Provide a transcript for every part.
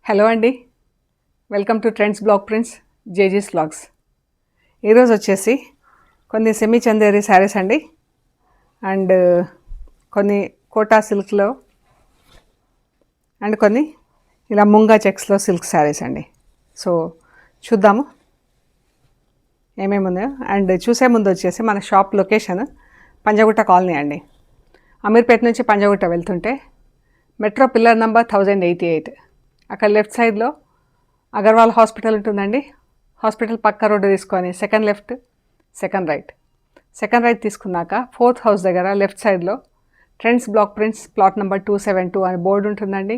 Hello అండి, welcome to trends block prints జేజీస్ vlogs. ఈరోజు వచ్చేసి కొన్ని సెమీ చందేరి శారీస్ అండి, అండ్ కొన్ని కోటా సిల్క్లో అండ్ కొన్ని ఇలా ముంగా చెక్స్లో సిల్క్ శారీస్ అండి. సో చూద్దాము ఏమేమి ఉన్నాయో. అండ్ చూసే ముందు వచ్చేసి మన షాప్ లొకేషన్ పంజగుట్ట కాలనీ అండి. అమీర్పేట నుంచి పంజగుట్ట వెళ్తుంటే మెట్రో పిల్లర్ నంబర్ 1088, అక్కడ లెఫ్ట్ సైడ్లో అగర్వాల్ హాస్పిటల్ ఉంటుందండి. హాస్పిటల్ పక్క రోడ్డు తీసుకొని సెకండ్ లెఫ్ట్, సెకండ్ రైట్ తీసుకున్నాక 4th హౌస్ దగ్గర లెఫ్ట్ సైడ్లో trends block prints plot number 272 అని బోర్డు ఉంటుందండి.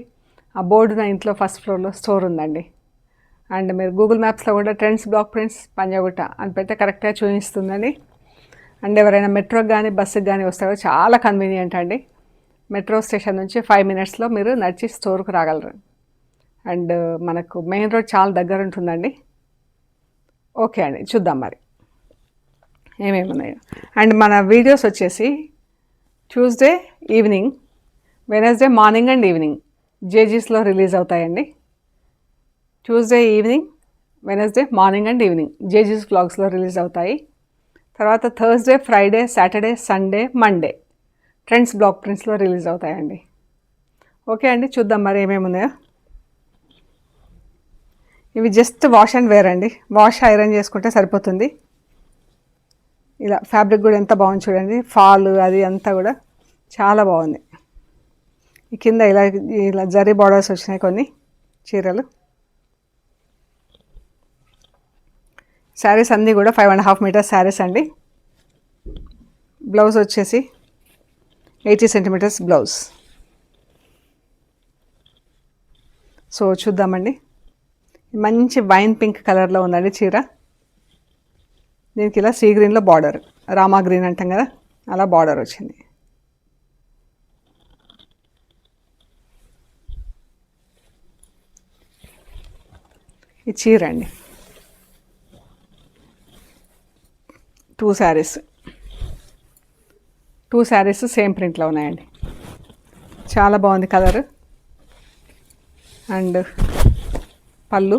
ఆ బోర్డు నా ఇంట్లో ఫస్ట్ ఫ్లోర్లో స్టోర్ ఉందండి. అండ్ మీరు గూగుల్ మ్యాప్స్లో కూడా ట్రెండ్స్ బ్లాక్ ప్రింట్స్ పంజగుట్ట అని పెడితే కరెక్ట్గా చూపిస్తుందండి. అండ్ ఎవరైనా మెట్రోకి కానీ బస్సుకి కానీ వస్తారో చాలా కన్వీనియంట్ అండి. మెట్రో స్టేషన్ నుంచి 5 minutesలో మీరు నడిచి స్టోర్కి రాగలరు. అండ్ మనకు మెయిన్ రోడ్ చాలా దగ్గర ఉంటుందండి. ఓకే అండి, చూద్దాం మరి ఏమేమి ఉన్నాయో. అండ్ మన వీడియోస్ వచ్చేసి Tuesday evening, Wednesday morning and evening జేజీస్లో రిలీజ్ అవుతాయండి. Tuesday evening, Wednesday morning and evening జేజీస్ వ్లాగ్స్లో రిలీజ్ అవుతాయి. తర్వాత Thursday, Friday, Saturday, Sunday, Monday trends block ప్రింట్స్లో రిలీజ్ అవుతాయండి. ఓకే అండి, చూద్దాం మరి ఏమేమి ఉన్నాయో. ఇవి జస్ట్ వాష్ అండ్ వేర్ అండి, వాష్ ఐరన్ చేసుకుంటే సరిపోతుంది. ఇలా ఫ్యాబ్రిక్ కూడా ఎంత బాగుంది చూడండి, ఫాల్ అది అంతా కూడా చాలా బాగుంది. ఈ కింద ఇలా జరీ బార్డర్స్ వచ్చినాయి కొన్ని చీరలు. శారీస్ అన్నీ కూడా 5.5 meters శారీస్ అండి. బ్లౌజ్ వచ్చేసి 80 centimeters బ్లౌజ్. సో చూద్దామండి. మంచి వైన్ పింక్ కలర్లో ఉందండి చీర. దీనికి ఇలా సీ గ్రీన్లో బార్డర్, రామా గ్రీన్ అంటాం కదా, అలా బార్డర్ వచ్చింది. ఈ చీర అండి, 2 శారీస్ సేమ్ ప్రింట్లో ఉన్నాయండి. చాలా బాగుంది కలర్. అండ్ పళ్ళు,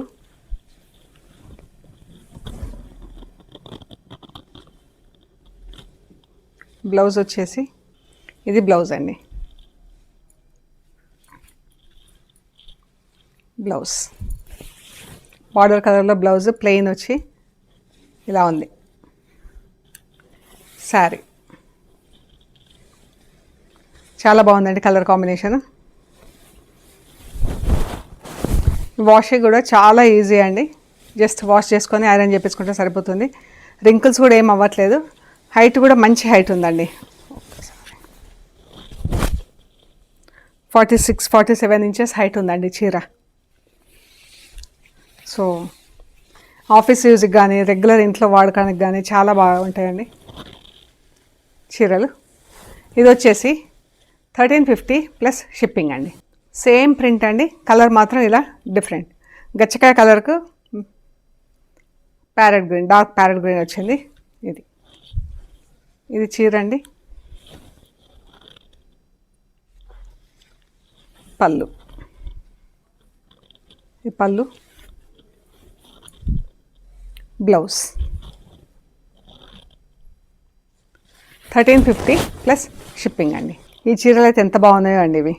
బ్లౌజ్ వచ్చేసి ఇది బ్లౌజ్ అండి. బ్లౌజ్ బార్డర్ కలర్లో బ్లౌజ్, ప్లెయిన్ వచ్చి ఇలా ఉంది. శారీ చాలా బాగుందండి కలర్ కాంబినేషన్. వాషింగ్ కూడా చాలా ఈజీ అండి, జస్ట్ వాష్ చేసుకొని ఐరన్ చేపించుకుంటే సరిపోతుంది. రింకిల్స్ కూడా ఏం అవ్వట్లేదు. హైట్ కూడా మంచి హైట్ ఉందండి. 46-47 inches హైట్ ఉందండి చీర. సో ఆఫీస్ యూజ్కి కానీ రెగ్యులర్ ఇంట్లో వాడకానికి కానీ చాలా బాగుంటాయండి చీరలు. ఇది వచ్చేసి 1350 ప్లస్ షిప్పింగ్ అండి. సేమ్ ప్రింట్ అండి, కలర్ మాత్రం ఇలా డిఫరెంట్. గచ్చకాయ కలర్కు parrot green, dark parrot green వచ్చింది. ఇది చీర అండి. పళ్ళు, ఈ పళ్ళు, బ్లౌజ్ 1350 ప్లస్ షిప్పింగ్ అండి. ఈ చీరలు అయితే ఎంత బాగున్నాయో అండి. ఇవి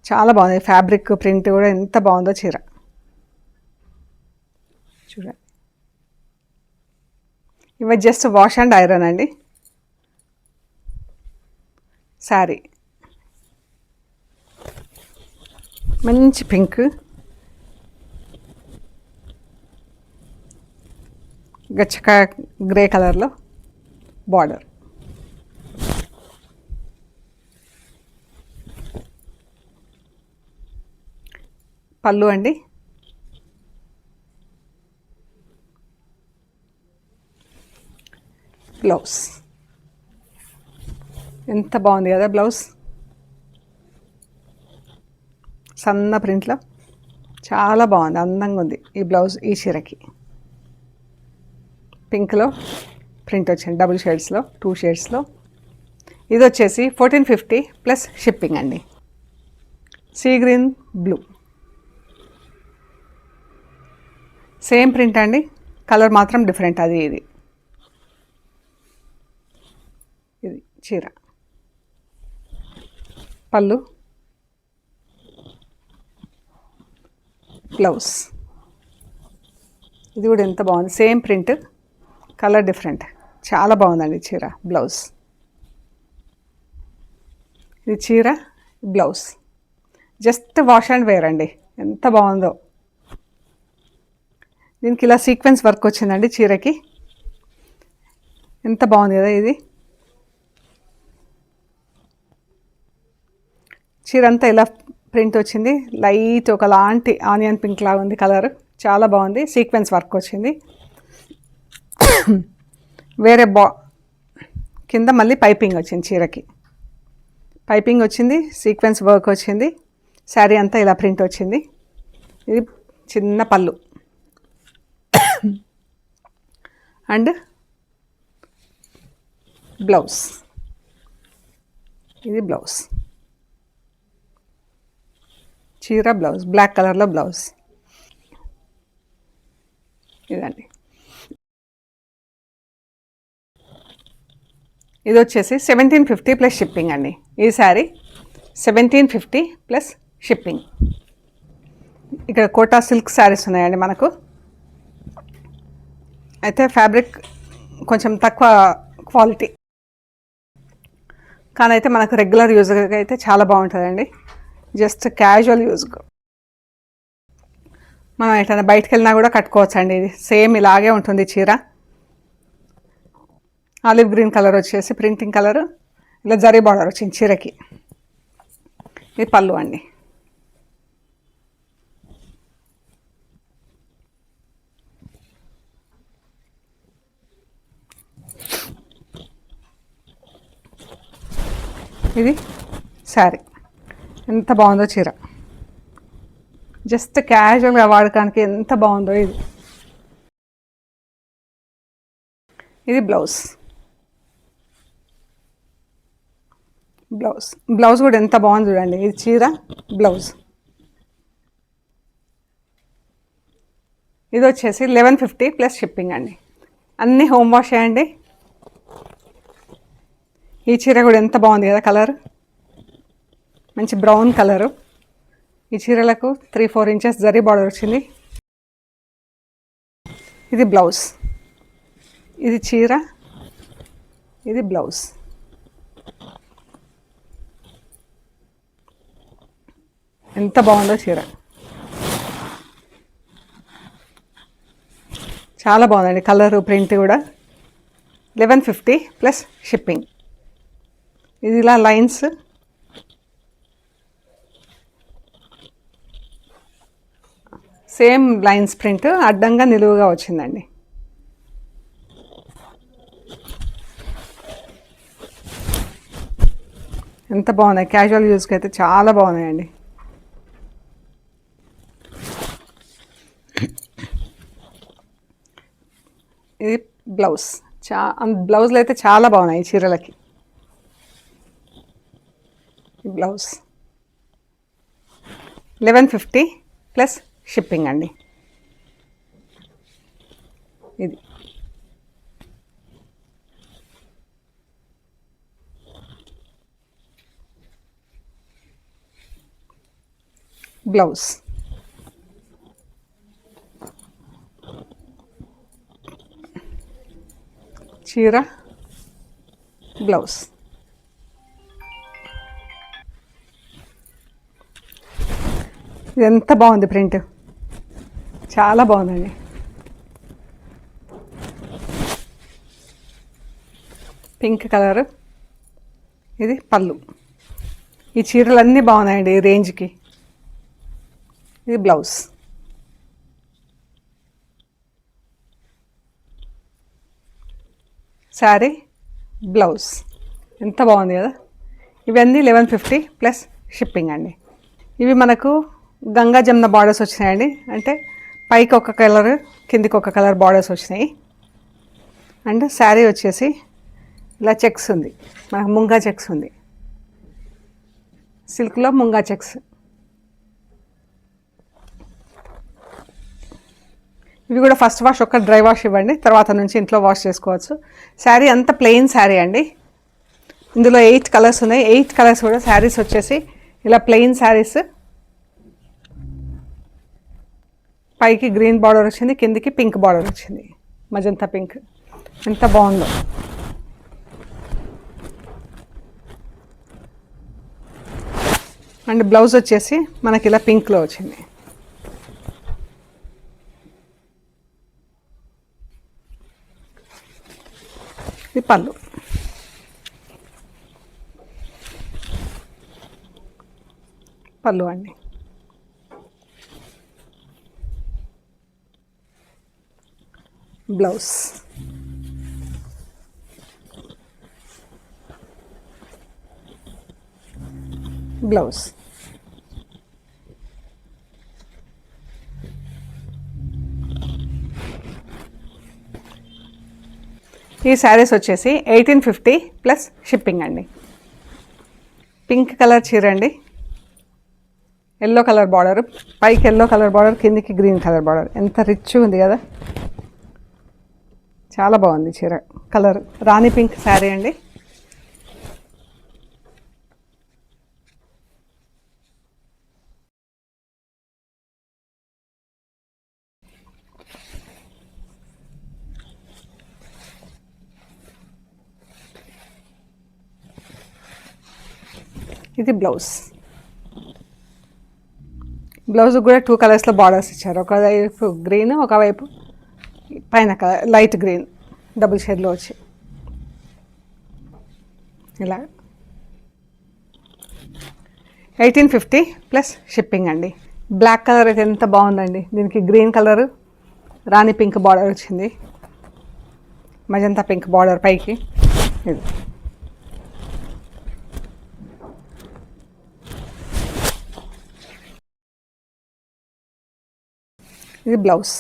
చాలా బాగుంది. ఫ్యాబ్రిక్ ప్రింట్ కూడా ఎంత బాగుందో చీర చూడండి. ఇవి జస్ట్ వాష్ అండ్ ఐరన్ అండి. శారీ మంచి పింక్, గచ్చకాయ గ్రే కలర్లో బార్డర్. పళ్ళు అండి. బ్లౌజ్ ఎంత బాగుంది కదా బ్లౌజ్, సన్న ప్రింట్లో చాలా బాగుంది, అందంగా ఉంది ఈ బ్లౌజ్. ఈ చీరకి పింక్లో ప్రింట్ వచ్చింది, డబుల్ షేడ్స్లో, 2 shadesలో. ఇది వచ్చేసి 1450 ప్లస్ షిప్పింగ్ అండి. Sea green blue, same print అండి, కలర్ మాత్రం డిఫరెంట్. అది ఇది చీర, పళ్ళు, బ్లౌజ్. ఇది కూడా ఎంత బాగుంది, సేమ్ ప్రింట్, కలర్ డిఫరెంట్, చాలా బాగుందండి చీర. బ్లౌజ్, ఇది చీర, blouse. Just wash and wear అండి, ఎంత బాగుందో. దీనికి ఇలా సీక్వెన్స్ వర్క్ వచ్చిందండి చీరకి, ఎంత బాగుంది కదా. ఇది చీర అంతా ఇలా ప్రింట్ వచ్చింది, లైట్ ఒకలాంటి ఆనియన్ పింక్ లాగా ఉంది కలర్, చాలా బాగుంది. సీక్వెన్స్ వర్క్ వచ్చింది. వేరే కింద మళ్ళీ పైపింగ్ వచ్చింది, చీరకి పైపింగ్ వచ్చింది, సీక్వెన్స్ వర్క్ వచ్చింది. శారీ అంతా ఇలా ప్రింట్ వచ్చింది. ఇది చిన్న పళ్ళు అండ్ బ్లౌజ్. ఇది బ్లౌజ్, చీర బ్లౌజ్, బ్లాక్ కలర్లో బ్లౌజ్. ఇదండి. ఇది వచ్చేసి 1750 ప్లస్ షిప్పింగ్ అండి. ఈ శారీ 1750 ప్లస్ షిప్పింగ్. ఇక్కడ కోటా సిల్క్ శారీస్ ఉన్నాయండి మనకు. అయితే ఫ్యాబ్రిక్ కొంచెం తక్కువ క్వాలిటీ, కానీ అయితే మనకు రెగ్యులర్ యూజ్గా అయితే చాలా బాగుంటుందండి. జస్ట్ క్యాజువల్ యూజ్గా మనం ఎట్లా బయటకు వెళ్ళినా కూడా కట్టుకోవచ్చు అండి. ఇది సేమ్ ఇలాగే ఉంటుంది చీర. ఆలివ్ గ్రీన్ కలర్ వచ్చేసి ప్రింటింగ్ కలర్, ఇలా జరీ బార్డర్ వచ్చింది చీరకి. ఇది పళ్ళు అండి. ఇది శారీ, ఎంత బాగుందో చీర. జస్ట్ క్యాజువల్గా వాడకానికి ఎంత బాగుందో ఇది. ఇది బ్లౌజ్. బ్లౌజ్ కూడా ఎంత బాగుంది చూడండి. ఇది చీర, బ్లౌజ్. ఇది వచ్చేసి 1150 ప్లస్ షిప్పింగ్ అండి. అన్నీ హోమ్ వాష్ చేయండి. ఈ చీర కూడా ఎంత బాగుంది కదా, కలర్ మంచి బ్రౌన్ కలరు. ఈ చీరలకు 3-4 ఇంచెస్ జరీ బార్డర్ వచ్చింది. ఇది బ్లౌజ్, ఇది చీర, ఇది బ్లౌజ్. ఎంత బాగుందో చీర, చాలా బాగుందండి. కలరు ప్రింట్ కూడా 1150 ప్లస్ షిప్పింగ్. ఇది ఇలా లైన్స్, సేమ్ లైన్స్ ప్రింట్ అడ్డంగా నిలువుగా వచ్చిందండి. ఎంత బాగున్నాయి, క్యాజువల్ యూజ్కి అయితే చాలా బాగున్నాయండి. ఇది బ్లౌజ్. బ్లౌజ్లు అయితే చాలా బాగున్నాయి చీరలకి. బ్లౌజ్ 1150 ప్లస్ షిప్పింగ్ అండి. ఇది బ్లౌజ్. చీర, బ్లౌజ్. ఇది ఎంత బాగుంది ప్రింట్, చాలా బాగుందండి. Pink colour. ఇది పళ్ళు. ఈ చీరలు అన్నీ బాగున్నాయండి ఈ రేంజ్కి. ఇది బ్లౌజ్. శారీ, బ్లౌజ్. ఎంత బాగుంది కదా. ఇవన్నీ 1150 ప్లస్ షిప్పింగ్ అండి. ఇవి మనకు గంగా జమున బార్డర్స్ వచ్చినాయండి. అంటే పైకి ఒక కలర్, కిందికి ఒక కలర్ బార్డర్స్ వచ్చినాయి. అండ్ శారీ వచ్చేసి ఇలా చెక్స్ ఉంది, మనకు ముంగా చెక్స్ ఉంది, సిల్క్లో ముంగా చెక్స్. ఇవి కూడా ఫస్ట్ వాష్ ఒక డ్రై వాష్ ఇవ్వండి, తర్వాత నుంచి ఇంట్లో వాష్ చేసుకోవచ్చు. శారీ అంతా ప్లెయిన్ శారీ అండి. ఇందులో 8 కలర్స్ ఉన్నాయి. 8 కలర్స్ కూడా శారీస్ వచ్చేసి ఇలా ప్లెయిన్ శారీస్. పైకి గ్రీన్ బార్డర్ వచ్చింది, కిందికి పింక్ బార్డర్ వచ్చింది, మజంతా పింక్. ఎంత బాగుందో. అండ్ బ్లౌజ్ వచ్చేసి మనకి ఇలా పింక్లో వచ్చింది. ఇది పళ్ళు. పళ్ళు అండి. బ్లౌజ్. బ్లౌజ్. ఈ శారీస్ వచ్చేసి 1850 ప్లస్ షిప్పింగ్ అండి. పింక్ కలర్ చీర అండి, ఎల్లో కలర్ బార్డర్, పైకి ఎల్లో కలర్ బార్డర్, కిందికి గ్రీన్ కలర్ బార్డర్. ఎంత రిచ్ ఉంది కదా, చాలా బాగుంది చీర. కలర్ రాణి పింక్ శారీ అండి. ఇది బ్లౌజ్. బ్లౌజ్ కూడా 2 కలర్స్లో బార్డర్స్ ఇచ్చారు. ఒకవైపు గ్రీన్, ఒకవైపు పైన కలర్ లైట్ గ్రీన్ డబుల్ షేడ్లో వచ్చి ఇలా. 1850 ప్లస్ షిప్పింగ్ అండి. బ్లాక్ కలర్ అయితే ఎంత బాగుందండి. దీనికి గ్రీన్ కలర్ రాణి పింక్ బార్డర్ వచ్చింది, మజంతా పింక్ బార్డర్ పైకి. ఇది ఇది బ్లౌజ్.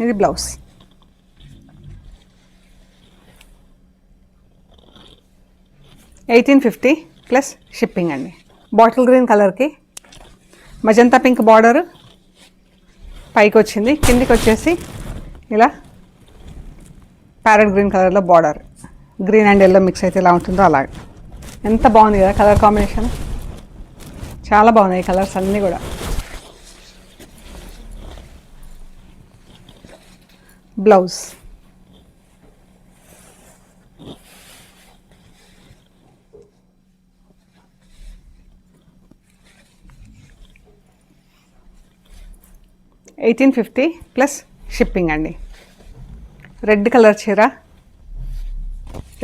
ఇది బ్లౌజ్. $1850 ప్లస్ షిప్పింగ్ అండి. బాటిల్ గ్రీన్ కలర్కి మజంతా పింక్ బార్డర్ పైకి వచ్చింది, కిందికి వచ్చేసి ఇలా ప్యారెట్ గ్రీన్ కలర్లో border. Green and yellow mix అయితే ఎలా ఉంటుందో అలాగే. ఎంత బాగుంది కదా కలర్ కాంబినేషన్, చాలా బాగున్నాయి కలర్స్ అన్నీ కూడా. బ్లౌజ్. $1850 ప్లస్ షిప్పింగ్ అండి. రెడ్ కలర్ చీర,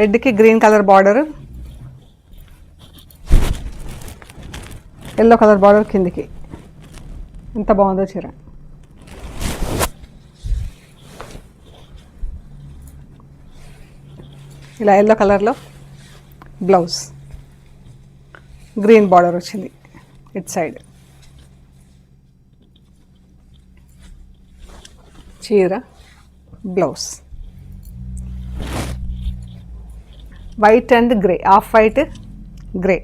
రెడ్కి green colour border, yellow colour border కిందికి. ఎంత బాగుందో చీర. ఇలా ఎల్లో కలర్లో బ్లౌజ్, గ్రీన్ బార్డర్ వచ్చింది ఇట్ సైడ్. చీర, blouse. White and grey, off white grey.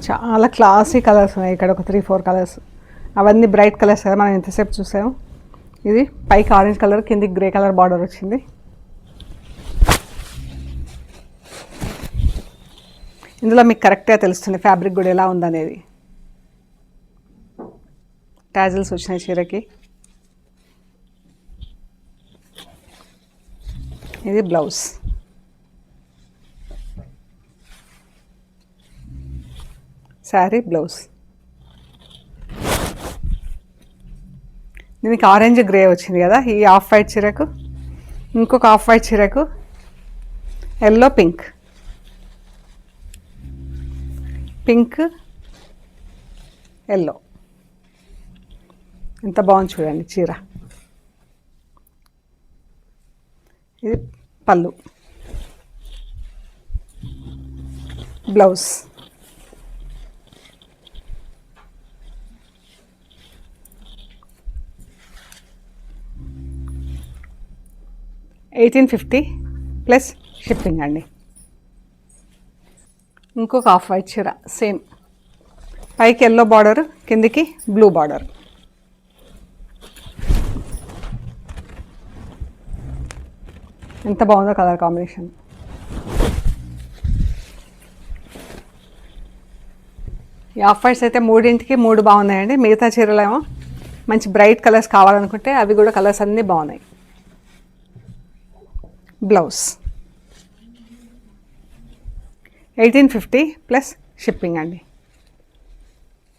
చాలా క్లాసీ కలర్స్ ఉన్నాయి ఇక్కడ. ఒక 3-4 కలర్స్, అవన్నీ బ్రైట్ కలర్స్ కదా, మనం ఎంతసేపు చూసాము. ఇది పైకి ఆరెంజ్ కలర్, కిందికి గ్రే కలర్ బార్డర్ వచ్చింది. ఇందులో మీకు కరెక్ట్గా తెలుస్తుంది ఫ్యాబ్రిక్ కూడా ఎలా ఉందనేది. టాజిల్స్ వచ్చినాయి చీరకి. ఇది బ్లౌజ్. శారీ బ్లౌజ్. దీనికి ఆరెంజ్ గ్రే వచ్చింది కదా ఈ ఆఫ్ వైట్ చీరకు. ఇంకొక ఆఫ్ వైట్ చీరకు ఎల్లో పింక్, పింక్ ఎల్లో. ఎంత బాగుంది చూడండి చీర. ఇది పళ్ళు. బ్లౌజ్. $1850 ప్లస్ షిప్పింగ్ అండి. ఇంకొక ఆఫ్ వైట్ చీర సేమ్, పైకి ఎల్లో బార్డర్, కిందికి బ్లూ బార్డర్. ఎంత బాగుందో కలర్ కాంబినేషన్. ఈ ఆఫ్ వైట్స్ అయితే మూడింటికి 3 బాగున్నాయండి. మిగతా చీరలేమో మంచి బ్రైట్ కలర్స్ కావాలనుకుంటే అవి కూడా కలర్స్ అన్నీ బాగున్నాయి. బ్లౌజ్ 1850 ప్లస్ షిప్పింగ్ అండి.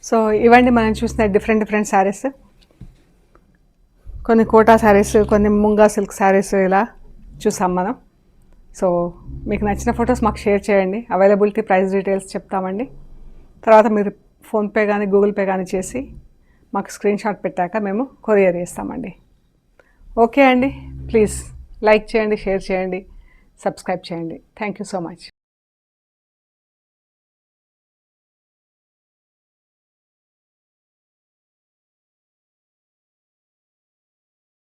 సో ఇవండి మనం చూసిన డిఫరెంట్ శారీస్. కొన్ని కోటా శారీస్, కొన్ని ముంగా సిల్క్ శారీస్ ఇలా చూసాం మనం. సో మీకు నచ్చిన ఫొటోస్ మాకు షేర్ చేయండి. అవైలబిలిటీ, ప్రైస్ డీటెయిల్స్ చెప్తామండి. తర్వాత మీరు ఫోన్పే కానీ గూగుల్ పే కానీ చేసి మాకు స్క్రీన్ షాట్ పెట్టాక మేము కొరియర్ చేస్తామండి. ఓకే అండి, ప్లీజ్ లైక్ చేయండి, షేర్ చేయండి, సబ్స్క్రైబ్ చేయండి. Thank you so much.